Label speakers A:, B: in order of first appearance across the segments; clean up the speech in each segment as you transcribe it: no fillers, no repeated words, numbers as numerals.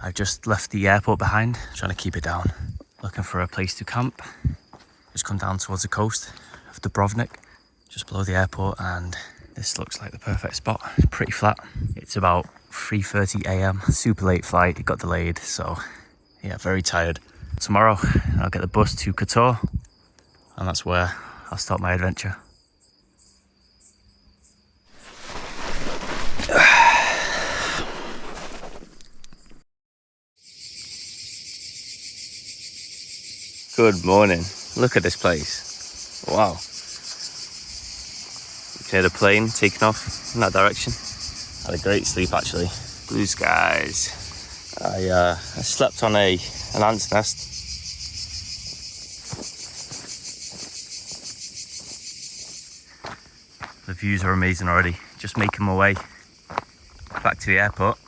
A: I've just left the airport behind, trying to keep it down. Looking for a place to camp. Just come down towards the coast of Dubrovnik, just below the airport, and this looks like the perfect spot. It's pretty flat. It's about 3:30 a.m. Super late flight, it got delayed, so yeah, very tired. Tomorrow I'll get the bus to Kotor, and that's where I'll start my adventure. Good morning. Look at this place. Wow. You can hear the plane taking off in that direction. Had a great sleep actually. Blue skies. I slept on an ant's nest. The views are amazing already. Just making my way back to the airport.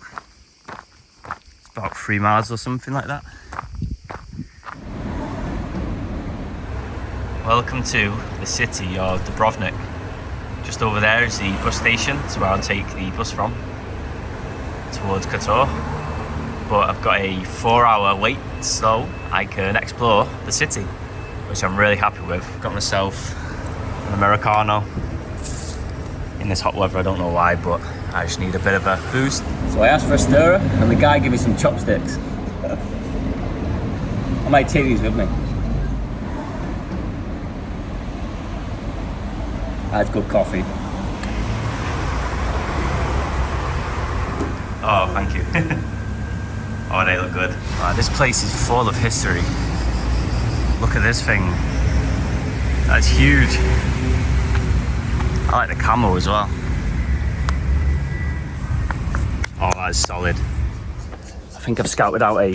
A: It's about 3 miles or something like that. Welcome to the city of Dubrovnik. Just over there is the bus station. It's where I'll take the bus from towards Kotor. But I've got a 4-hour wait, so I can explore the city, which I'm really happy with. Got myself an Americano in this hot weather. I don't know why, but I just need a bit of a boost. So I asked for a stirrer, and the guy gave me some chopsticks. I might take these with me. That's good coffee. Oh, thank you. Oh, they look good. This place is full of history. Look at this thing. That's huge. I like the camo as well. Oh, that's solid. I think I've scouted out a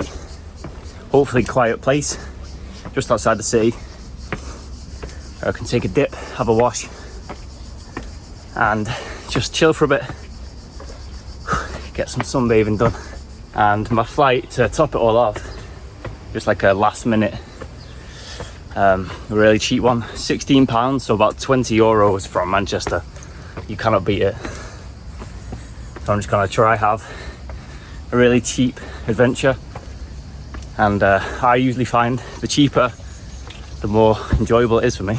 A: hopefully quiet place just outside the city where I can take a dip, have a wash, and just chill for a bit, get some sunbathing done. And my flight, to top it all off, just like a last minute, really cheap one, £16, so about 20 euros from Manchester. You cannot beat it. So I'm just gonna try have a really cheap adventure, and I usually find the cheaper, the more enjoyable it is for me.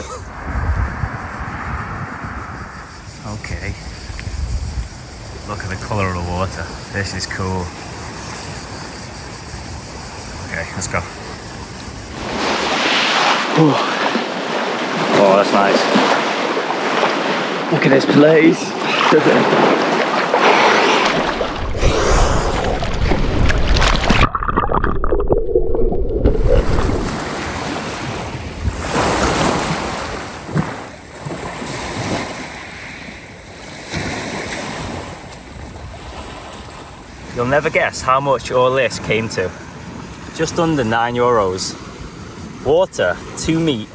A: Okay, look at the colour of the water. This is cool. Okay, let's go. Oh, that's nice. Look at this place. You'll never guess how much all this came to. Just under €9. Water, 2 meat,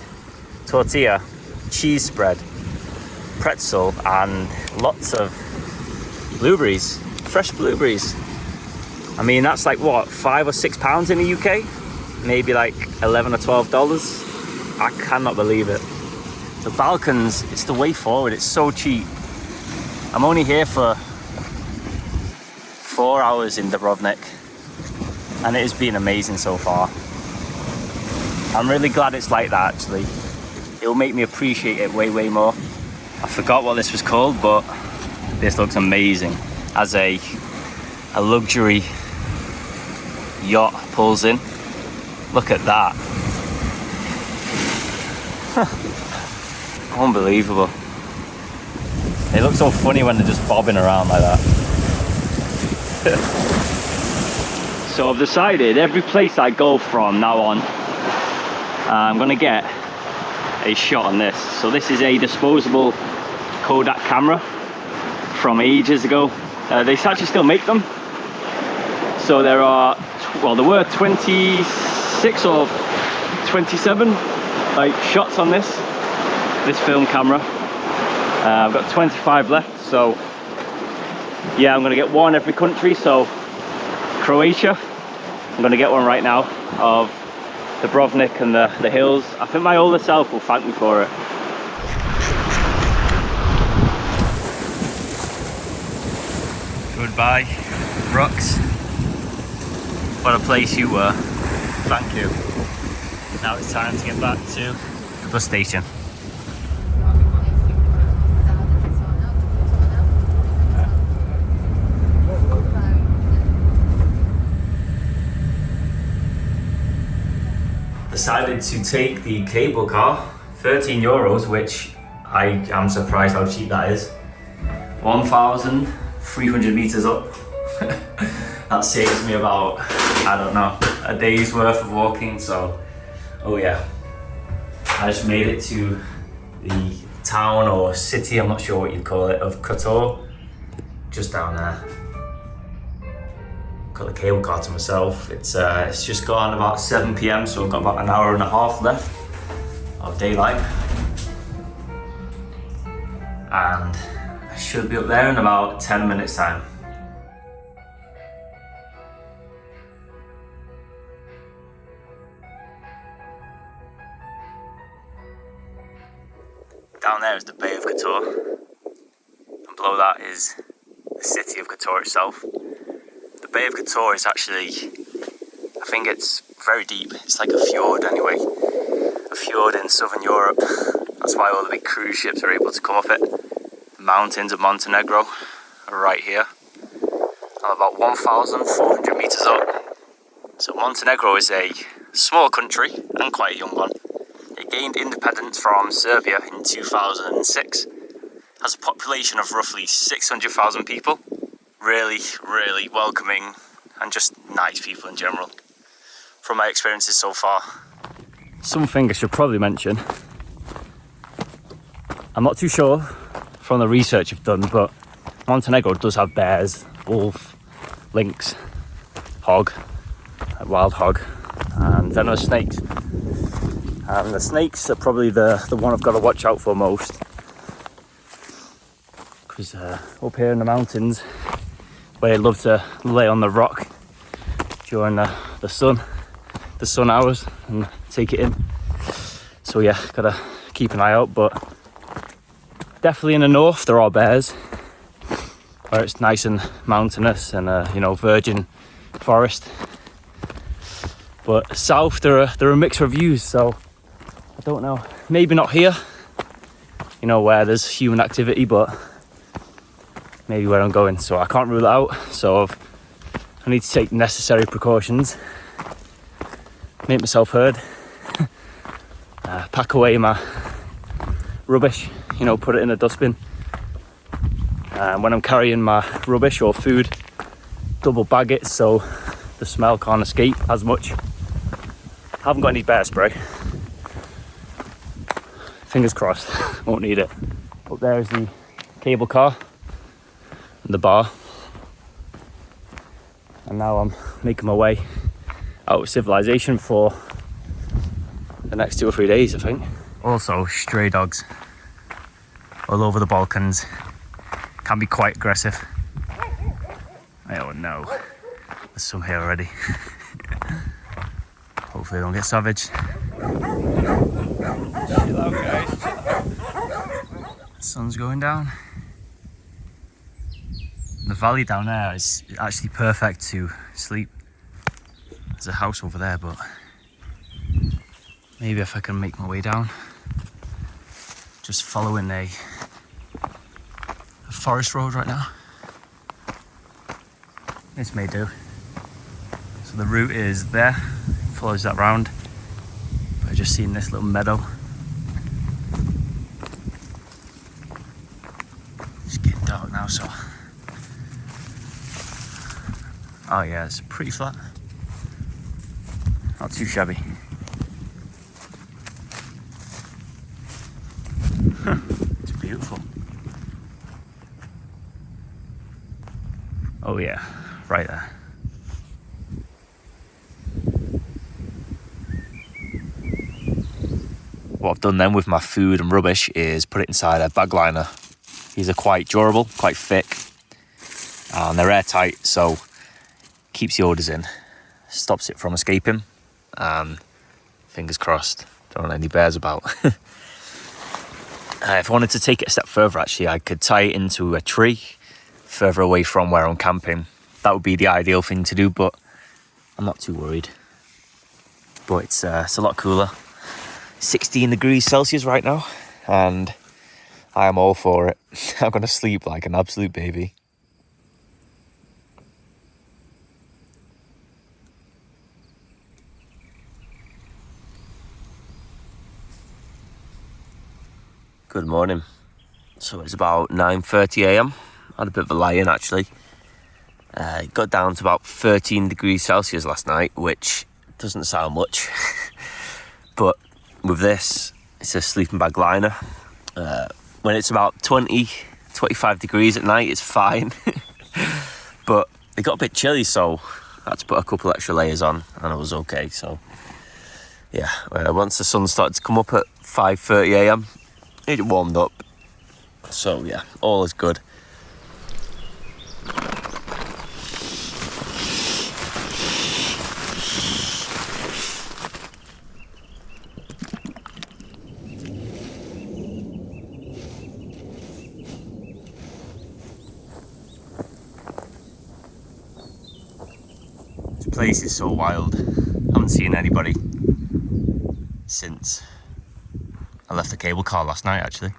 A: tortilla, cheese spread, pretzel, and lots of blueberries, fresh blueberries. I mean, that's like what, £5 or £6 in the UK? Maybe like $11 or $12. I cannot believe it. The Balkans, it's the way forward. It's so cheap. I'm only here for 4 hours in Dubrovnik, and it has been amazing so far. I'm really glad it's like that actually. It will make me appreciate it way more. I forgot what this was called, but this looks amazing. As a luxury yacht pulls in. Look at that. Unbelievable. They look so funny when they're just bobbing around like that. So I've decided every place I go from now on, I'm gonna get a shot on this. So this is a disposable Kodak camera from ages ago. They actually still make them. So there are, well, there were 26 or 27 like shots on this film camera. I've got 25 left, so yeah, I'm gonna get one every country. So Croatia, I'm gonna get one right now of Dubrovnik and the hills. I think my older self will thank me for it. Goodbye, rocks. What a place you were. Thank you. Now it's time to get back to the bus station. Decided to take the cable car, 13 euros, which I am surprised how cheap that is. 1,300 meters up. That saves me about, I don't know, a day's worth of walking. So, oh yeah, I just made it to the town or city, I'm not sure what you'd call it, of Kotor, just down there. Got the cable car to myself. It's just gone about 7 p.m, so I've got about an hour and a half left of daylight. And I should be up there in about 10 minutes time. Down there is the Bay of Kotor, and below that is the city of Kotor itself. The Bay of Kotor is actually, I think it's very deep. It's like a fjord anyway. A fjord in southern Europe. That's why all the big cruise ships are able to come up it. The mountains of Montenegro are right here. I'm about 1,400 meters up. So Montenegro is a small country and quite a young one. It gained independence from Serbia in 2006. Has a population of roughly 600,000 people. Really, really welcoming and just nice people in general, from my experiences so far. Something I should probably mention. I'm not too sure from the research I've done, but Montenegro does have bears, wolf, lynx, hog, wild hog, and venomous snakes. And the snakes are probably the one I've got to watch out for most. Because up here in the mountains, where they love to lay on the rock during the sun hours and take it in. So yeah, gotta keep an eye out, but definitely in the north there are bears, where it's nice and mountainous and virgin forest. But south there are mixed reviews, so I don't know. Maybe not here, where there's human activity, but maybe where I'm going. So I can't rule it out. So I need to take necessary precautions, make myself heard, pack away my rubbish, put it in a dustbin. And when I'm carrying my rubbish or food, double bag it so the smell can't escape as much. I haven't got any bear spray. Fingers crossed, won't need it. Up there is the cable car and the bar. And now I'm making my way out of civilization for the next 2 or 3 days, I think. Also, stray dogs all over the Balkans can be quite aggressive. Oh no, there's some here already. Hopefully they don't get savage. Chill out, guys. The sun's going down. The valley down there is actually perfect to sleep. There's a house over there, but maybe if I can make my way down, just following a forest road right now. This may do. So the route is there, follows that round. But I've just seen this little meadow. It's getting dark now, so. Oh yeah, it's pretty flat. Not too shabby. It's beautiful. Oh yeah, right there. What I've done then with my food and rubbish is put it inside a bag liner. These are quite durable, quite thick, and they're airtight, so keeps the odours in, stops it from escaping, and fingers crossed, don't want any bears about. If I wanted to take it a step further, actually, I could tie it into a tree further away from where I'm camping. That would be the ideal thing to do, but I'm not too worried. But it's a lot cooler. 16 degrees Celsius right now, and I am all for it. I'm going to sleep like an absolute baby. Good morning. So it's about 9:30 a.m. I had a bit of a lie-in actually. It got down to about 13 degrees Celsius last night, which doesn't sound much. But with this, it's a sleeping bag liner. When it's about 20, 25 degrees at night, it's fine. But it got a bit chilly, so I had to put a couple extra layers on and it was okay. So yeah, once the sun started to come up at 5:30 a.m, it warmed up. So yeah, all is good. This place is so wild. I haven't seen anybody since I left the cable car last night actually.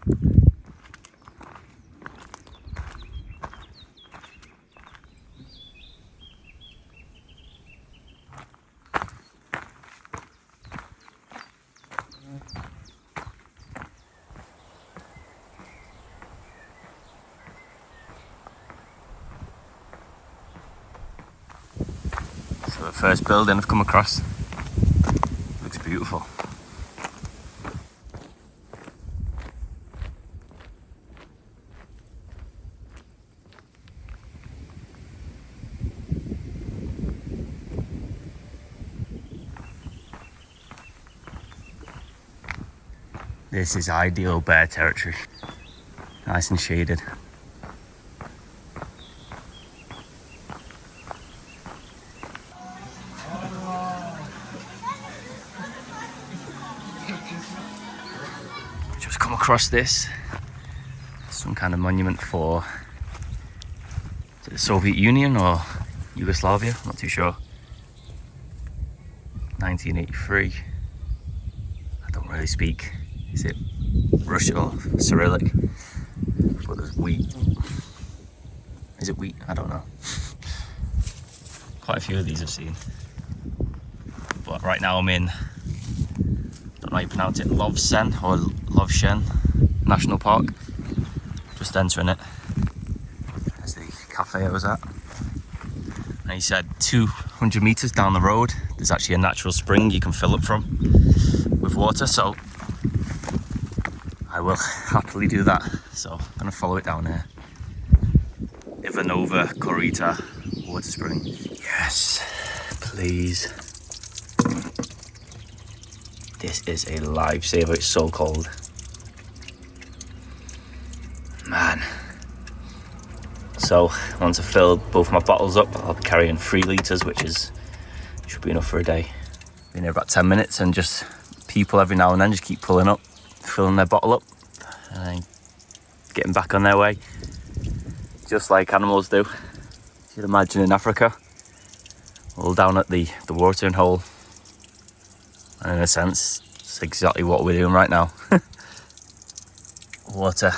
A: So the first building I've come across. Looks beautiful. This is ideal bear territory. Nice and shaded. Just come across this. Some kind of monument for the Soviet Union or Yugoslavia, I'm not too sure. 1983. I don't really speak. Is it Russian or Cyrillic? But there's wheat. Is it wheat? I don't know. Quite a few of these I've seen. But right now I'm in, don't know how you pronounce it, Lovćen or Lovćen National Park. Just entering it. There's the cafe I was at. And he said 200 meters down the road, there's actually a natural spring you can fill up from with water. So I will happily do that. So I'm gonna follow it down here. Ivanova Korita water spring. Yes, please. This is a lifesaver, it's so cold. Man. So once I've filled both my bottles up, I'll be carrying 3 litres, which should be enough for a day. Been here about 10 minutes and just people every now and then just keep pulling up, filling their bottle up and then getting back on their way. Just like animals do. You'd imagine in Africa, all down at the watering hole. And in a sense, it's exactly what we're doing right now. Water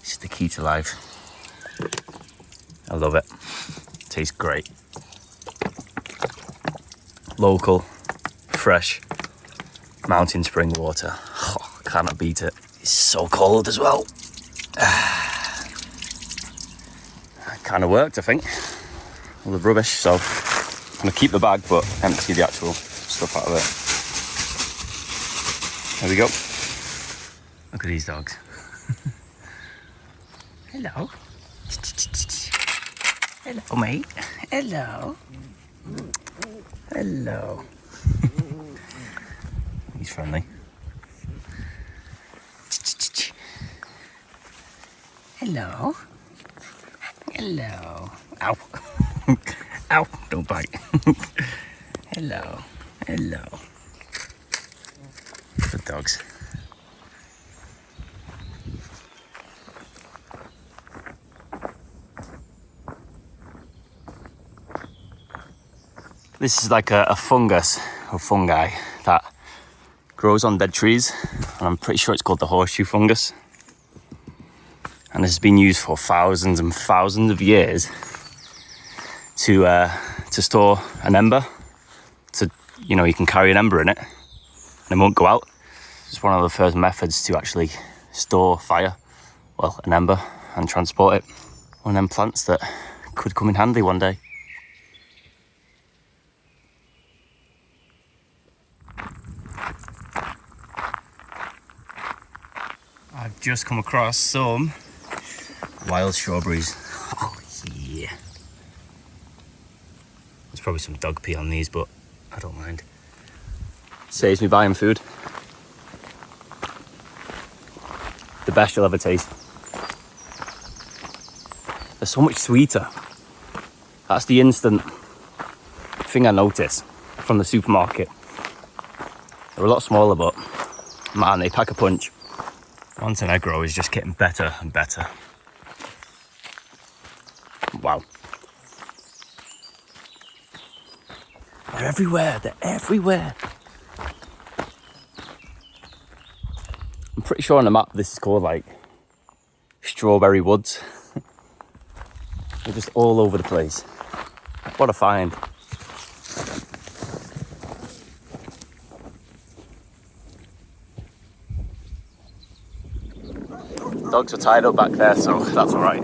A: is the key to life. I love it. Tastes great. Local, fresh, mountain spring water. Oh, cannot beat it. It's so cold as well. Kind of worked, I think. All the rubbish, so I'm gonna keep the bag but empty the actual stuff out of it. There we go. Look at these dogs. Hello. Hello, mate. Hello. Hello. He's friendly. Hello. Hello. Ow. Ow. Don't bite. Hello. Hello. Good dogs. This is like a fungus or fungi that grows on dead trees, and I'm pretty sure it's called the horseshoe fungus. And this has been used for thousands and thousands of years to store an ember. To, you know, you can carry an ember in it and it won't go out. It's one of the first methods to actually store fire, well, an ember, and transport it. One of them plants that could come in handy one day. I've just come across some wild strawberries. Oh yeah. There's probably some dog pee on these, but I don't mind. Saves me buying food. The best you'll ever taste. They're so much sweeter. That's the instant thing I notice from the supermarket. They're a lot smaller, but man, they pack a punch. Montenegro is just getting better and better. Wow. They're everywhere, they're everywhere. I'm pretty sure on the map this is called like Strawberry Woods. They're just all over the place. What a find. Dogs are tied up back there, so that's all right.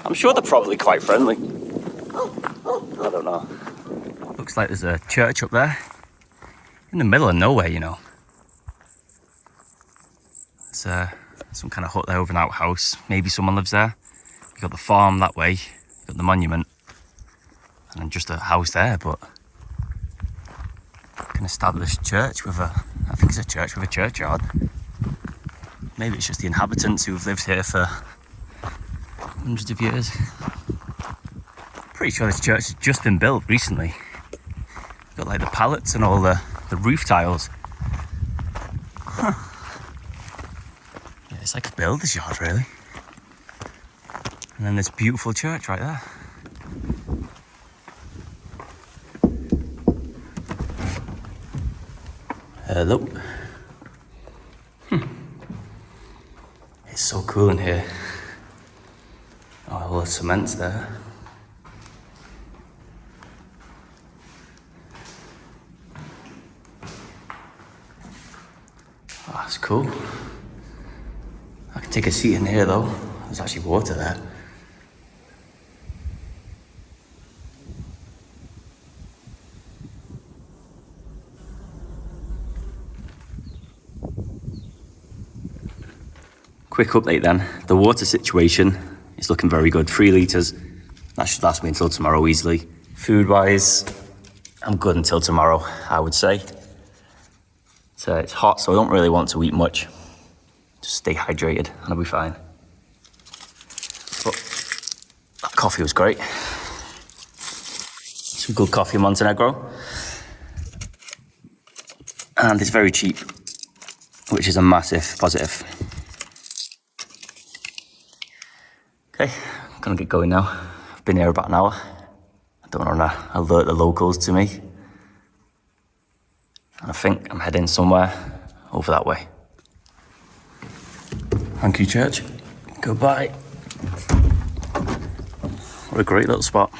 A: I'm sure they're probably quite friendly. I don't know. Looks like there's a church up there. In the middle of nowhere, you know. There's some kind of hut there with an outhouse. Maybe someone lives there. You've got the farm that way. You've got the monument. And then just a house there, but... an established church with a... I think it's a church with a churchyard. Maybe it's just the inhabitants who've lived here for hundreds of years. Pretty sure this church has just been built recently. Got like the pallets and all the roof tiles. Huh. Yeah, it's like a builder's yard, really. And then this beautiful church right there. Hello. It's so cool in here. Oh, all the cement's there. Oh, that's cool. I can take a seat in here though. There's actually water there. Quick update then. The water situation is looking very good. 3 litres. That should last me until tomorrow easily. Food wise, I'm good until tomorrow, I would say. So it's hot, so I don't really want to eat much. Just stay hydrated and I'll be fine. But that coffee was great. Some good coffee in Montenegro. And it's very cheap, which is a massive positive. Okay, I'm gonna get going now. I've been here about an hour. I don't want to alert the locals to me. And I think I'm heading somewhere over that way. Thank you, church. Goodbye. What a great little spot.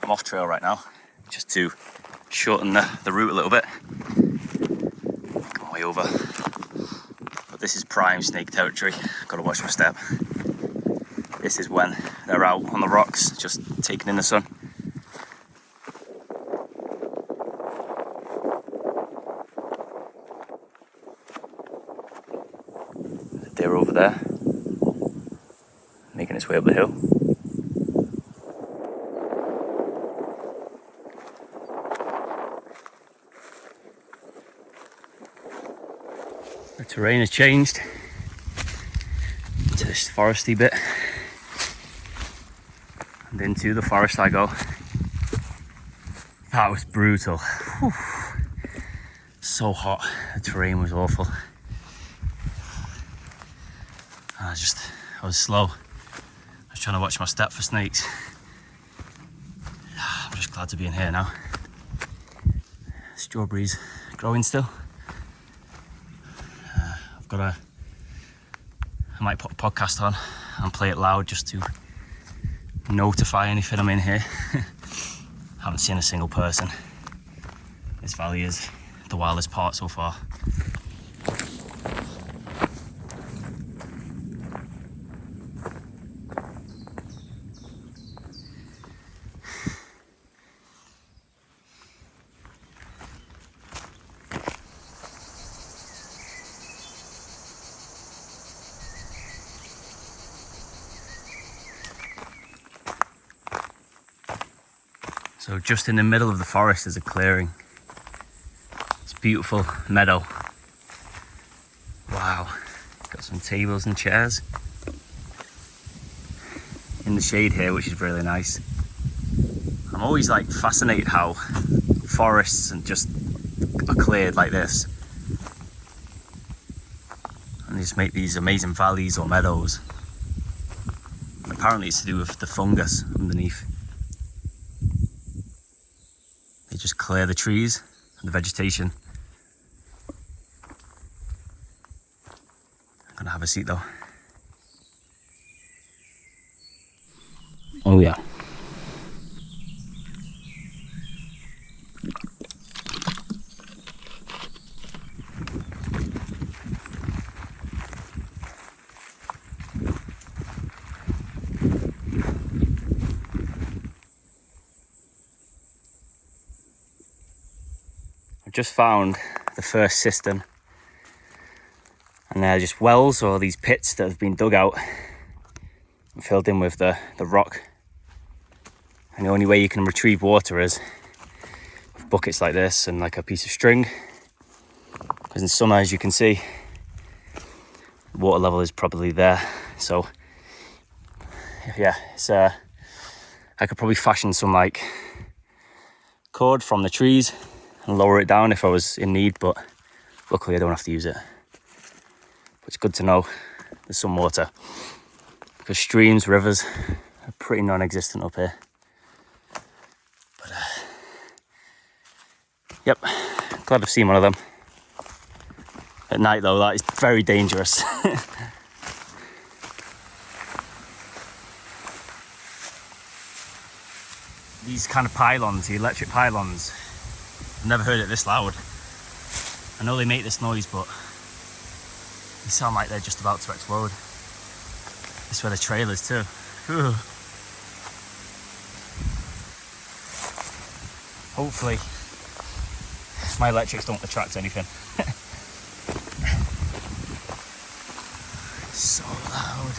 A: I'm off trail right now, just to shorten the route a little bit. Going way over. But this is prime snake territory. Gotta watch my step. This is when they're out on the rocks, just taking in the sun. The deer over there, making its way up the hill. The terrain has changed to this foresty bit, and into the forest I go. That was brutal. Whew. So hot, the terrain was awful. I was slow. I was trying to watch my step for snakes. I'm just glad to be in here now. Strawberries growing still. I might put a podcast on and play it loud just to notify anything I'm in here. Haven't seen a single person. This valley is the wildest part so far. So just in the middle of the forest is a clearing. It's a beautiful meadow. Wow, got some tables and chairs in the shade here, which is really nice. I'm always like fascinated how forests and just are cleared like this. And they just make these amazing valleys or meadows. And apparently it's to do with the fungus underneath. They just clear the trees and the vegetation. I'm gonna have a seat though. Oh yeah. I've just found the first cistern, and they're just wells or these pits that have been dug out and filled in with the rock. And the only way you can retrieve water is with buckets like this and like a piece of string, because in summer, as you can see, the water level is probably there. So yeah, it's I could probably fashion some like cord from the trees and lower it down if I was in need, but luckily I don't have to use it. But it's good to know there's some water, because streams, rivers are pretty non-existent up here. But yep, glad I've seen one of them. At night though, that is very dangerous. These kind of pylons, the electric pylons, I've never heard it this loud. I know they make this noise, but they sound like they're just about to explode. This is where the trail is too. Whew. Hopefully my electrics don't attract anything. So loud.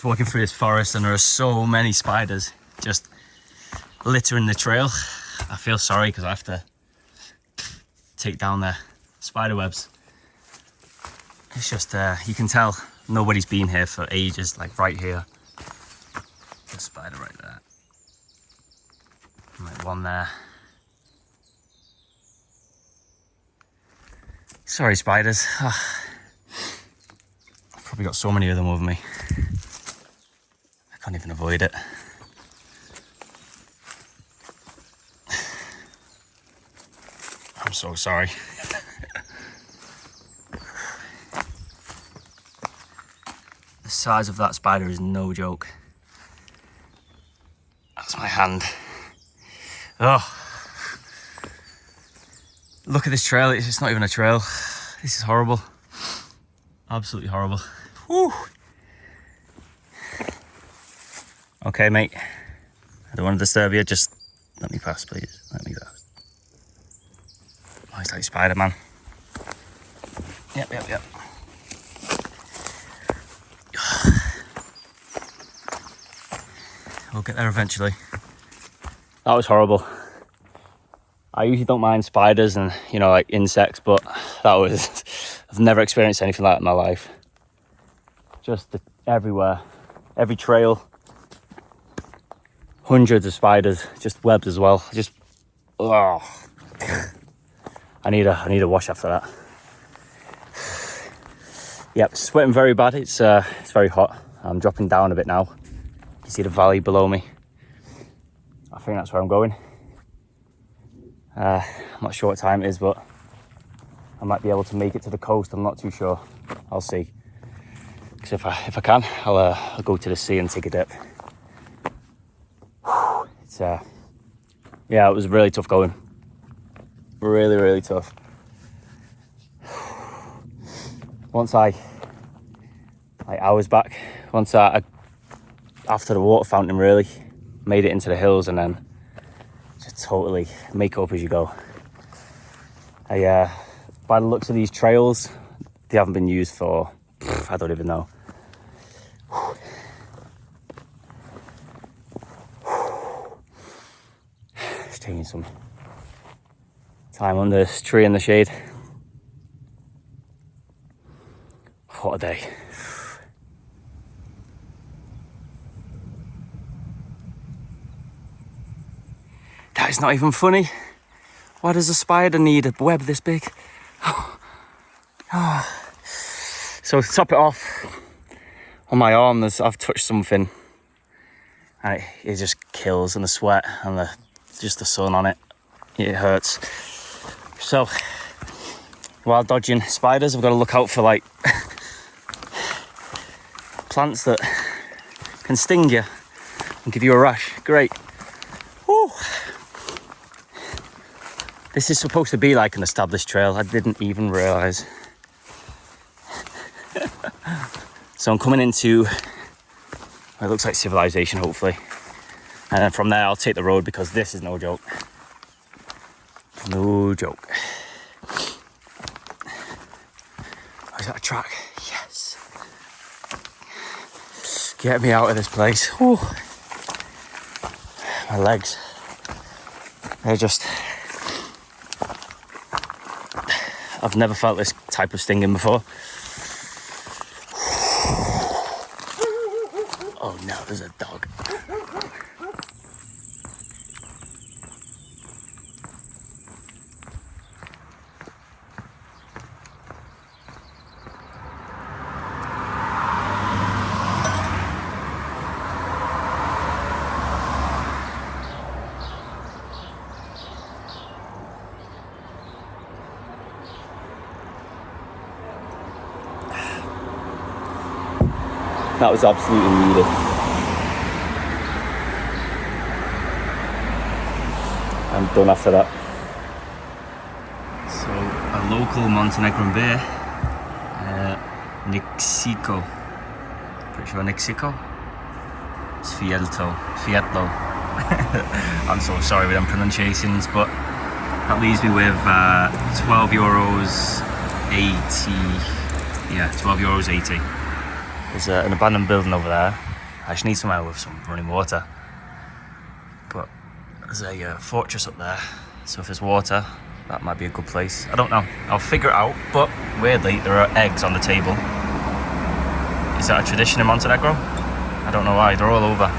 A: Walking through this forest, and there are so many spiders just littering the trail. I feel sorry because I have to take down their spider webs. It's just you can tell nobody's been here for ages. Like right here, there's a spider right there, and like one there. Sorry spiders. I've probably got so many of them over me. Can't even avoid it. I'm so sorry. The size of that spider is no joke. That's my hand. Oh. Look at this trail, it's not even a trail. This is horrible. Absolutely horrible. Whew. Okay, mate. I don't want to disturb you. Just let me pass, please. Let me pass. Oh, he's like Spider-Man. Yep. We'll get there eventually. That was horrible. I usually don't mind spiders and, you know, like insects, but that was... I've never experienced anything like that in my life. Just everywhere. Every trail. Hundreds of spiders, just webs as well. Oh, I need a wash after that. Yep, sweating very bad. It's very hot. I'm dropping down a bit now. You see the valley below me. I think that's where I'm going. I'm not sure what time it is, but I might be able to make it to the coast. I'm not too sure. I'll see. Because if I can, I'll go to the sea and take a dip. It's yeah, it was really tough going. Really, really tough. Once I was back. Once I after the water fountain, really made it into the hills, and then just totally make up as you go. By the looks of these trails, they haven't been used for I don't even know. Just taking some time under this tree in the shade. What a day. That is not even funny. Why does a spider need a web this big? So to top it off, on my arm I've touched something and it just kills, and the sweat and just the sun on it, it hurts. So while dodging spiders, I've got to look out for like plants that can sting you and give you a rash. Great. Woo. This is supposed to be like an established trail. I didn't even realise. So I'm coming into it looks like civilization, hopefully. And then from there I'll take the road, because this is no joke. No joke. Oh, is that a track? Yes. Get me out of this place. Whew. My legs. They're just... I've never felt this type of stinging before. Oh no, there's a dog. That was absolutely needed. I'm done after that. So, a local Montenegrin beer, Nixico. Pretty sure Nixico. It's Fietlo. I'm so sorry with them pronunciations, but that leaves me with €12.80. Yeah, €12.80. There's an abandoned building over there. I just need somewhere with some running water. But there's a fortress up there, so if there's water, that might be a good place. I don't know. I'll figure it out, but weirdly, there are eggs on the table. Is that a tradition in Montenegro? I don't know why. They're all over.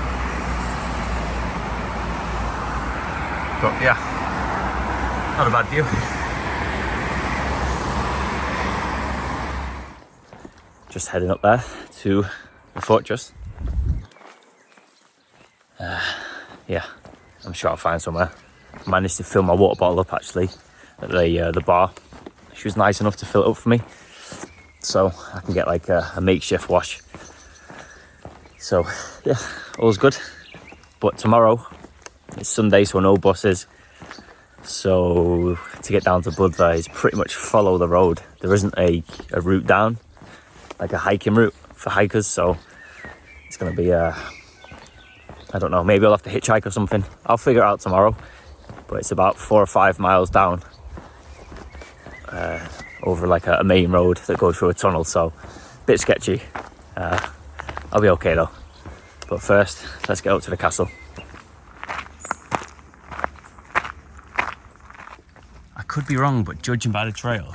A: But yeah, not a bad view. Just heading up there to the fortress. Yeah, I'm sure I'll find somewhere. I managed to fill my water bottle up actually at the bar. She was nice enough to fill it up for me, so I can get like a makeshift wash. So yeah, all's good. But tomorrow, it's Sunday, so no buses. So to get down to Budva is pretty much follow the road. There isn't a route down, like a hiking route for hikers, so it's gonna be I don't know, maybe I'll have to hitchhike or something. I'll figure it out tomorrow. But it's about 4 or 5 miles down over like a main road that goes through a tunnel, so a bit sketchy. I'll be okay though. But first, let's get up to the castle. I could be wrong, but judging by the trail,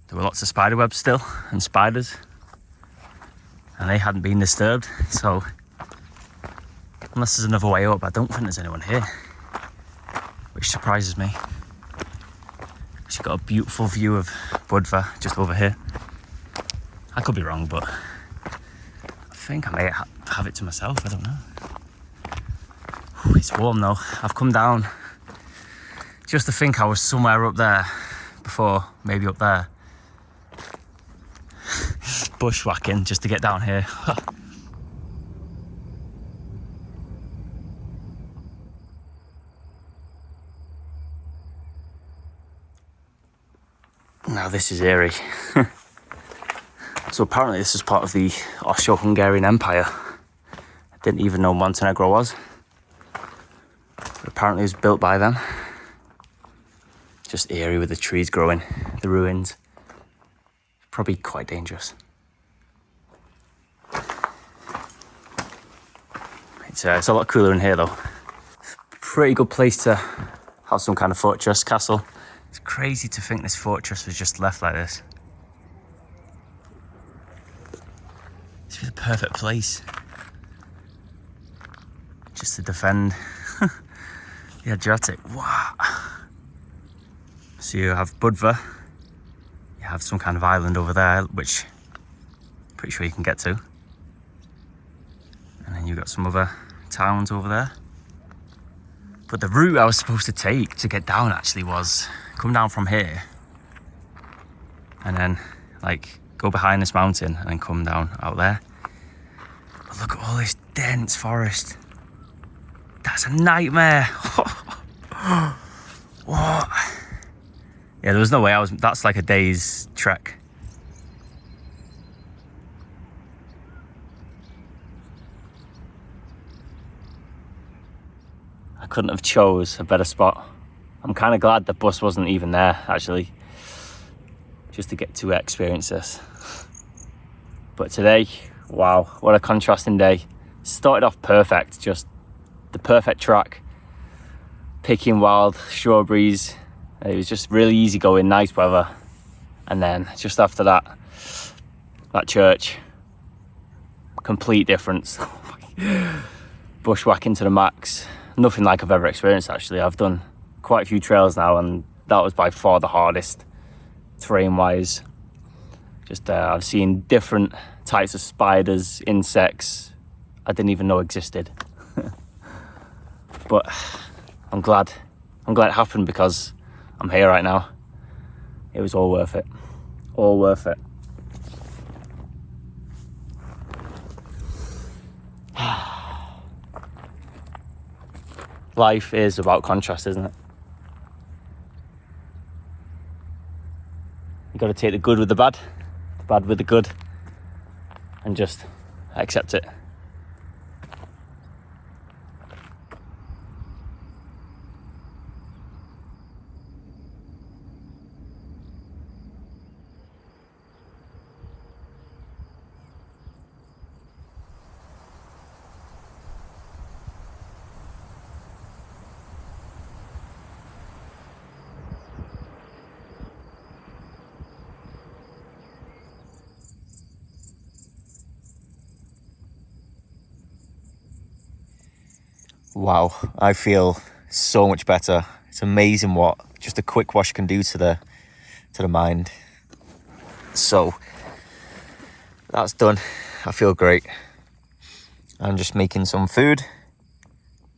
A: there were lots of spider webs still, and spiders, and they hadn't been disturbed, so unless there's another way up, I don't think there's anyone here. which surprises me. She's got a beautiful view of Budva just over here. I could be wrong, but I think I may have it to myself, I don't know. It's warm though. I've come down just to think I was somewhere up there before, maybe up there. Bushwhacking just to get down here. Now this is eerie. So apparently this is part of the Austro-Hungarian Empire. I didn't even know Montenegro was. But apparently it was built by them. Just eerie with the trees growing, the ruins. Probably quite dangerous. It's a lot cooler in here though. Pretty good place to have some kind of fortress, castle. It's crazy to think this fortress was just left like this. This is the perfect place just to defend the Adriatic. Wow. So you have Budva, you have some kind of island over there, which I'm pretty sure you can get to. And then you've got some other towns over there. But the route I was supposed to take to get down actually was come down from here and then like go behind this mountain and then come down out there. But look at all this dense forest. That's a nightmare. What? Yeah, there was no way that's like a day's trek. I couldn't have chose a better spot. I'm kind of glad the bus wasn't even there, actually, just to get to experience this. But today, wow, what a contrasting day. Started off perfect, just the perfect track, picking wild strawberries. It was just really easy going, nice weather. And then just after that church, complete difference. Bushwhacking to the max. Nothing like I've ever experienced, actually. I've done quite a few trails now, and that was by far the hardest terrain-wise. Just I've seen different types of spiders, insects I didn't even know existed. But I'm glad it happened because I'm here right now. It was all worth it. All worth it. Life is about contrast, isn't it? You got to take the good with the bad with the good, and just accept it. Wow, I feel so much better. It's amazing what just a quick wash can do to the mind. So that's done. I feel great. I'm just making some food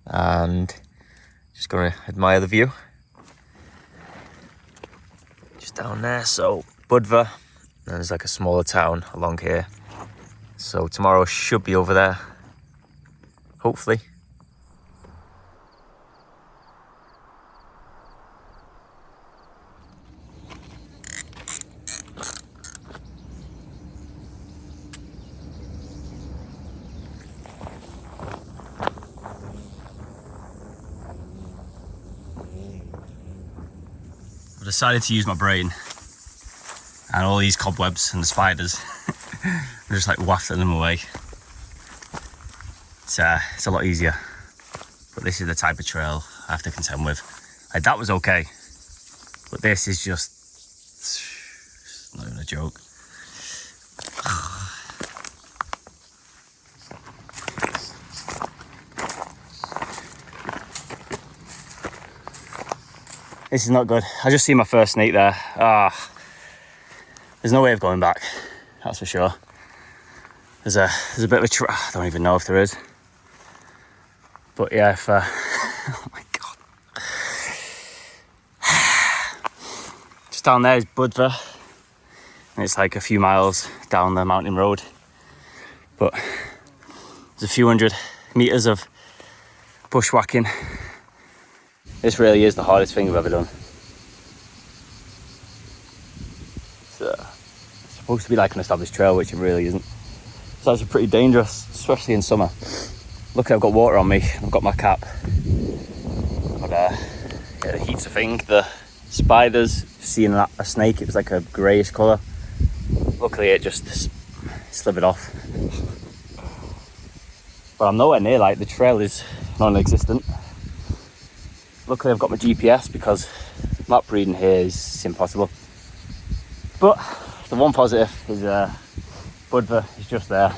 A: and just gonna admire the view. Just down there, so Budva, and there's like a smaller town along here. So tomorrow should be over there, hopefully. I've decided to use my brain and all these cobwebs and the spiders and just like wafting them away. It's a lot easier, but this is the type of trail I have to contend with. Like, that was okay, but this is just, it's not even a joke. This is not good. I just see my first snake there. There's no way of going back, that's for sure. There's a bit of a I don't even know if there is. But yeah, if oh my god. Just down there is Budva. And it's like a few miles down the mountain road. But there's a few hundred meters of bushwhacking. This really is the hardest thing I've ever done. It's supposed to be like an established trail, which it really isn't. So it's pretty dangerous, especially in summer. Luckily I've got water on me, I've got my cap. But yeah, the heat's a thing. The spiders, seeing a snake, it was like a greyish colour. Luckily it just slithered off. But I'm nowhere near, like the trail is non-existent. Luckily I've got my GPS because map reading here is impossible. But the one positive is Budva is just there.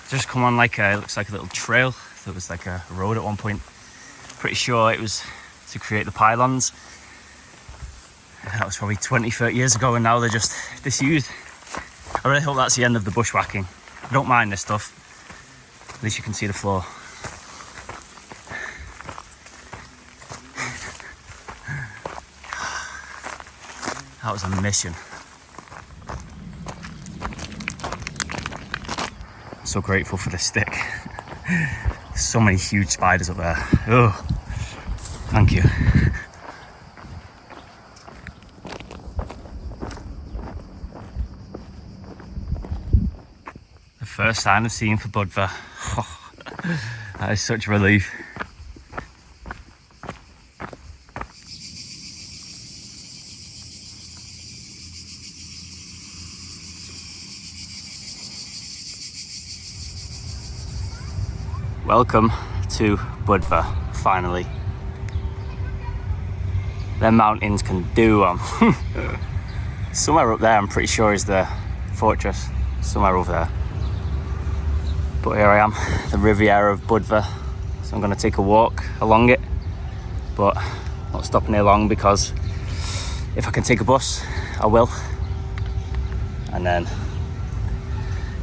A: Just come on like it looks like a little trail. There was like a road at one point. Pretty sure it was to create the pylons. That was probably 20-30 years ago, and now they're just disused. I really hope that's the end of the bushwhacking. I don't mind this stuff. At least you can see the floor. That was a mission. I'm so grateful for this stick. So many huge spiders up there. Oh, thank you. The first sign I've seen for Budva. Oh, that is such a relief. Welcome to Budva, finally. Them mountains can do them. Somewhere up there I'm pretty sure is the fortress, somewhere over there. But here I am, the Riviera of Budva. So I'm going to take a walk along it, but not stopping here long because if I can take a bus, I will. And then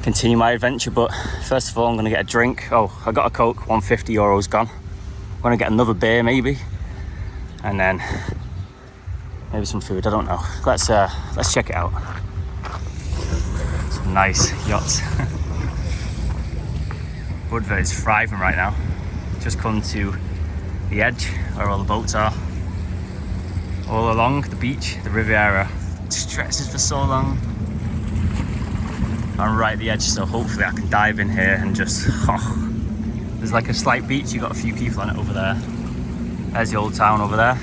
A: continue my adventure. But first of all, I'm going to get a drink. Oh, I got a Coke, €150 gone. I'm going to get another beer maybe, and then maybe some food, I don't know. Let's check it out. Some nice yachts. Budva is thriving right now. Just come to the edge where all the boats are. All along the beach, the Riviera stretches for so long. I'm right at the edge, so hopefully I can dive in here and just, there's like a slight beach, you've got a few people on it over there. There's the old town over there.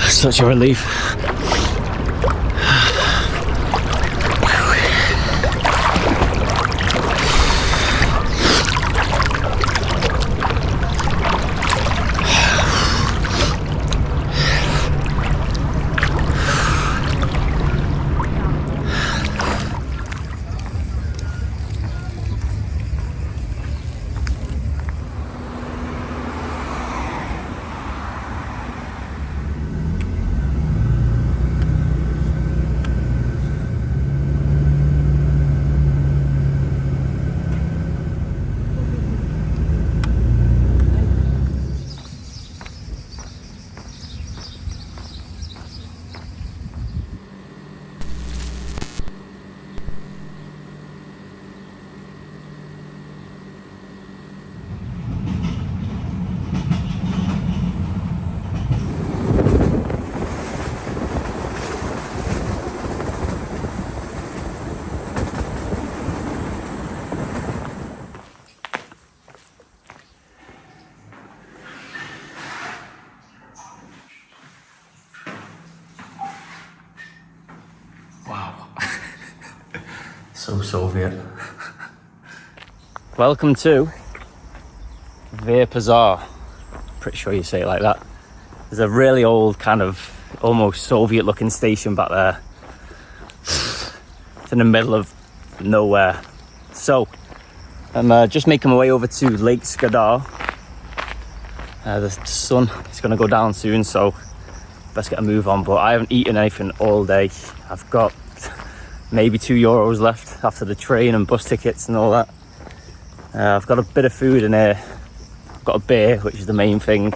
A: Such a relief. So Soviet. Welcome to Riviera. Pretty sure you say it like that. There's a really old kind of almost Soviet looking station back there. It's in the middle of nowhere. So I'm just making my way over to Lake Skadar. The sun is going to go down soon, so let's get a move on. But I haven't eaten anything all day. I've got maybe €2 left after the train and bus tickets and all that. I've got a bit of food in here. I've got a beer, which is the main thing.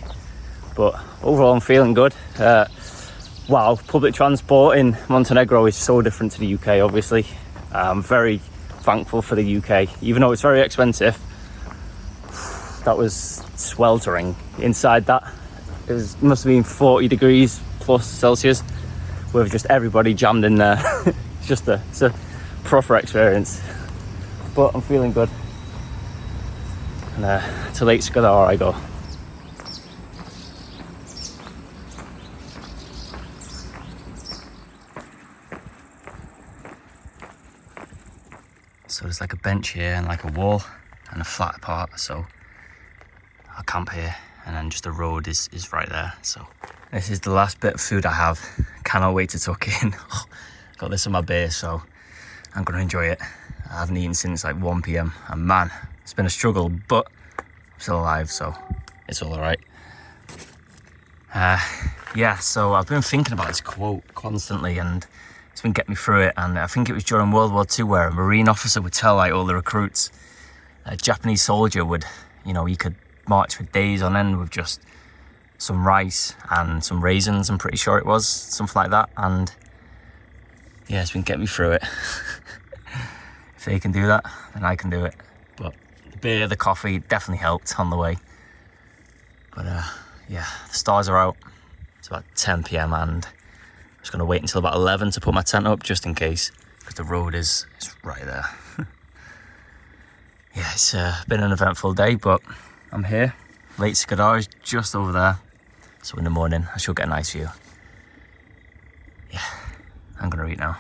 A: But overall, I'm feeling good. Wow, public transport in Montenegro is so different to the UK, obviously. I'm very thankful for the UK, even though it's very expensive. That was sweltering. Inside that, must have been 40 degrees plus Celsius with just everybody jammed in there. It's a proper experience. But I'm feeling good. And to Lake Skadar I go. So there's like a bench here and like a wall and a flat part, so I'll camp here, and then just the road is right there. So this is the last bit of food I have. Cannot wait to tuck in. Got this on my base, so I'm gonna enjoy it. I haven't eaten since like 1 PM, and man, it's been a struggle, but I'm still alive, so it's all right. Yeah, so I've been thinking about this quote constantly, and it's been getting me through it. And I think it was during World War II where a Marine officer would tell like all the recruits, a Japanese soldier would, you know, he could march for days on end with just some rice and some raisins, I'm pretty sure it was, something like that. And yeah, it's been getting me through it. If they can do that, then I can do it. But the beer, the coffee definitely helped on the way. But yeah, the stars are out. It's about 10 PM and I'm just going to wait until about 11 to put my tent up, just in case, because the road is right there. Yeah, it's been an eventful day, but I'm here. Lake Skadar is just over there, so in the morning I should get a nice view. Yeah, I'm going to eat now.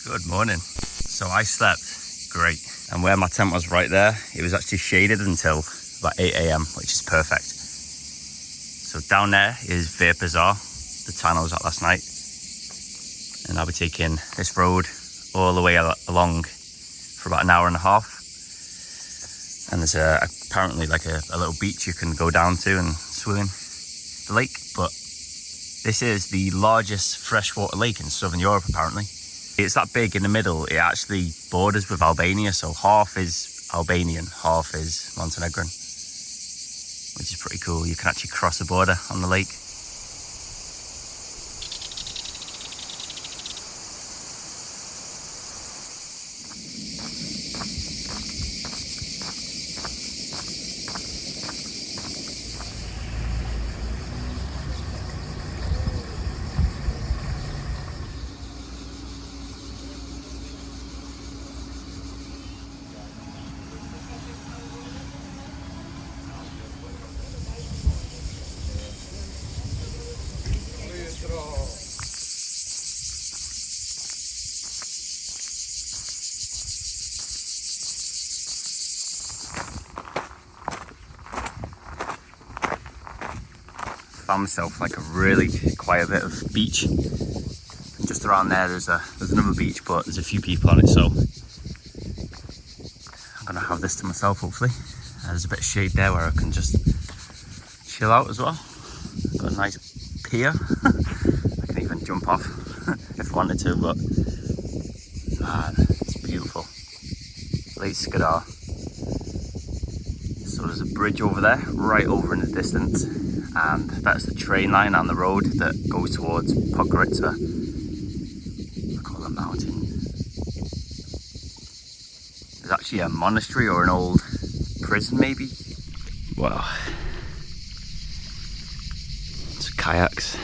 A: Good morning. So I slept great, and where my tent was right there, it was actually shaded until about 8 AM, which is perfect. So down there is Riviera, the town I was at last night, and I'll be taking this road all the way along for about an hour and a half. And there's apparently like a little beach you can go down to and swim in the lake. But this is the largest freshwater lake in Southern Europe, apparently. It's that big in the middle. It actually borders with Albania, so half is Albanian, half is Montenegrin, which is pretty cool. You can actually cross the border on the lake. Found myself like a really quiet bit of beach, and just around there there's another beach, but there's a few people on it, so I'm gonna have this to myself hopefully. There's a bit of shade there where I can just chill out as well. Got a nice pier. I can even jump off if I wanted to, but man, it's beautiful. Lake Skadar. So there's a bridge over there, right over in the distance, and that's the train line and the road that goes towards Podgorica. Look at all the mountains. There's actually a monastery or an old prison maybe. Wow. It's kayaks.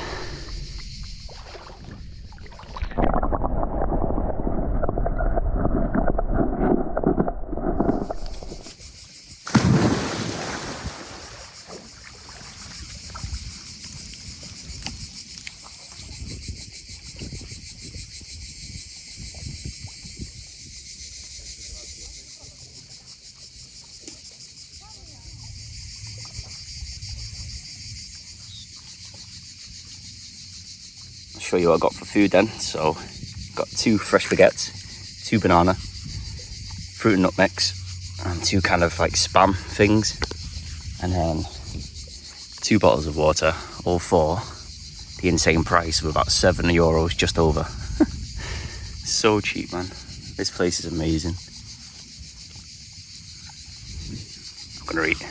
A: show you what I got for food then. So, got 2 fresh baguettes, 2 banana, fruit and nut mix, and 2 kind of like spam things, and then 2 bottles of water, all for the insane price of about €7, just over. So cheap, man. This place is amazing. I'm gonna eat.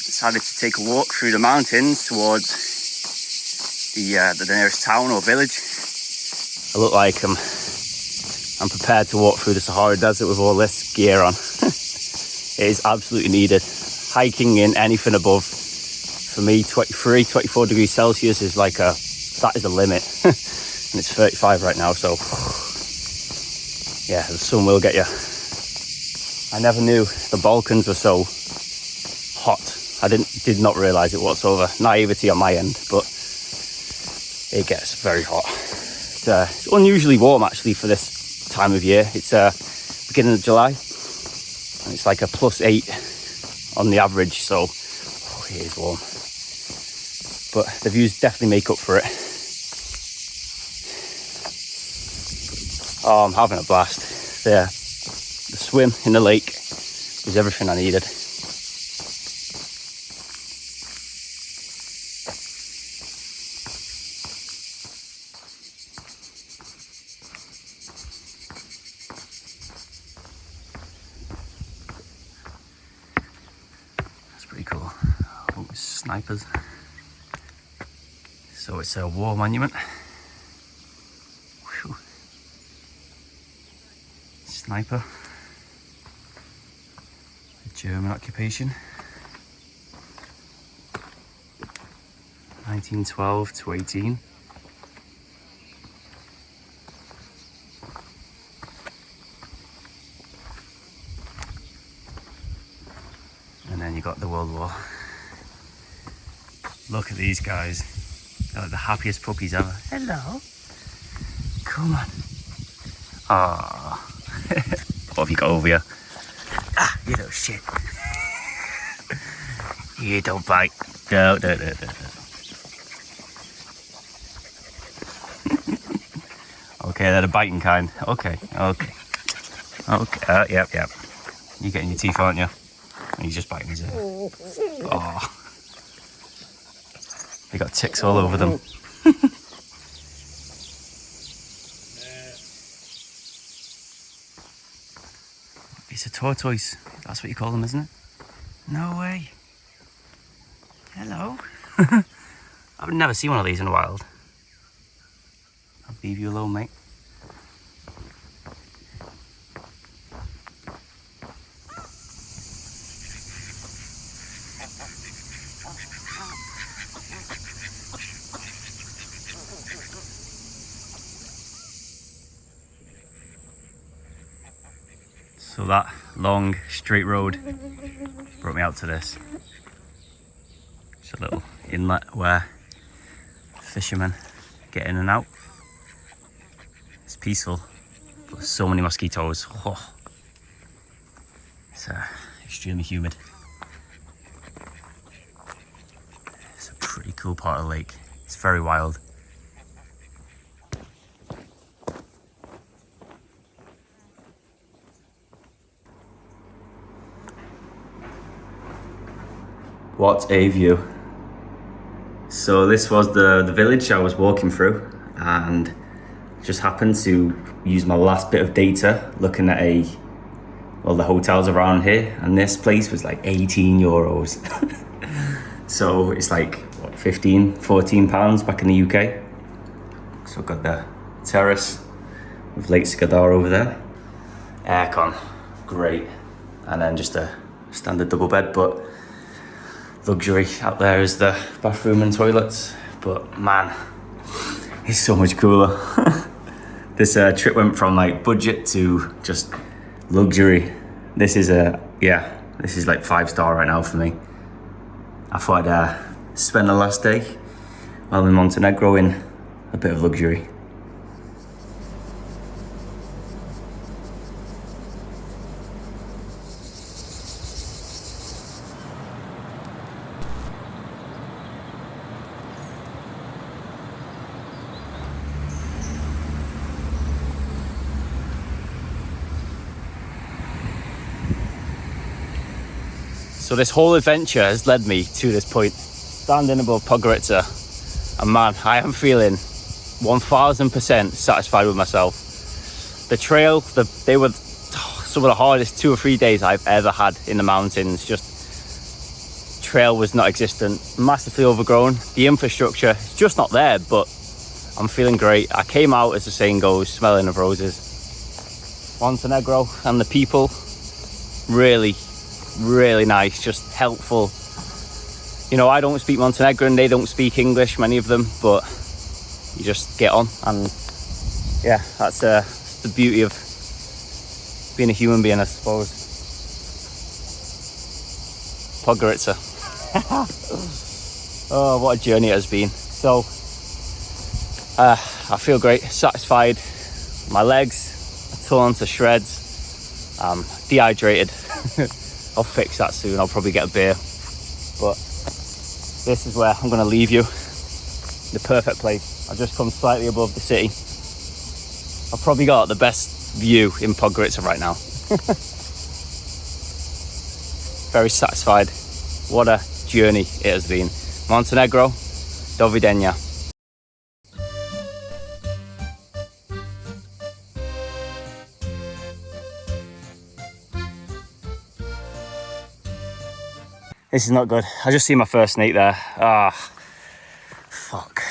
A: Decided to take a walk through the mountains towards the nearest town or village. I look like I'm prepared to walk through the Sahara Desert with all this gear on. It is absolutely needed. Hiking in anything above, for me, 23, 24 degrees Celsius is like that is the limit. And it's 35 right now, so yeah, the sun will get you. I never knew the Balkans were so hot. I did not realise it whatsoever. Naivety on my end, but it gets very hot. It's unusually warm actually for this time of year. It's beginning of July, and it's like a +8 on the average, so it is warm. But the views definitely make up for it. Oh, I'm having a blast. The swim in the lake was everything I needed. Pretty cool. Oh, snipers. So it's a war monument. Whew. Sniper. The German occupation. 1912 to 18. And then you got the World War. Look at these guys. They're like the happiest puppies ever. Hello. Come on. Ah. What have you got over you? Ah, you little shit. You don't bite. No. Okay, they're the biting kind. Okay. Yep. You're getting your teeth, aren't you? And he's just biting his ear. Oh. They got ticks all over them. It's a tortoise. That's what you call them, isn't it? No way. Hello. I've never seen one of these in the wild. I'll leave you alone, mate. So that long straight road brought me out to this. It's a little inlet where fishermen get in and out. It's peaceful, but there's so many mosquitoes. Oh. It's extremely humid. It's a pretty cool part of the lake. It's very wild. What a view. So this was the village I was walking through, and just happened to use my last bit of data looking at the hotels around here, and this place was like €18. So it's like what, 15, 14 pounds back in the UK. So I've got the terrace with Lake Skadar over there. Aircon, great. And then just a standard double bed, but luxury out there is the bathroom and toilets. But man, it's so much cooler. This trip went from like budget to just luxury. This is like 5-star right now for me. I thought I'd spend the last day while in Montenegro in a bit of luxury. So this whole adventure has led me to this point, standing above Podgorica, and man, I am feeling 1000% satisfied with myself. The trail, they were some of the hardest 2 or 3 days I've ever had in the mountains. Just trail was not existent, massively overgrown. The infrastructure is just not there, but I'm feeling great. I came out, as the saying goes, smelling of roses. Montenegro and the people, really nice, just helpful. You know, I don't speak Montenegrin, they don't speak English, many of them, but you just get on, and yeah, that's the beauty of being a human being, I suppose. Podgorica. Oh, what a journey it has been. So I feel great, satisfied. My legs are torn to shreds. I'm dehydrated. I'll fix that soon. I'll probably get a beer. But this is where I'm going to leave you. The perfect place. I've just come slightly above the city. I've probably got the best view in Podgorica right now. Very satisfied. What a journey it has been. Montenegro, do videnja. This is not good. I just see my first snake there. Ah, fuck.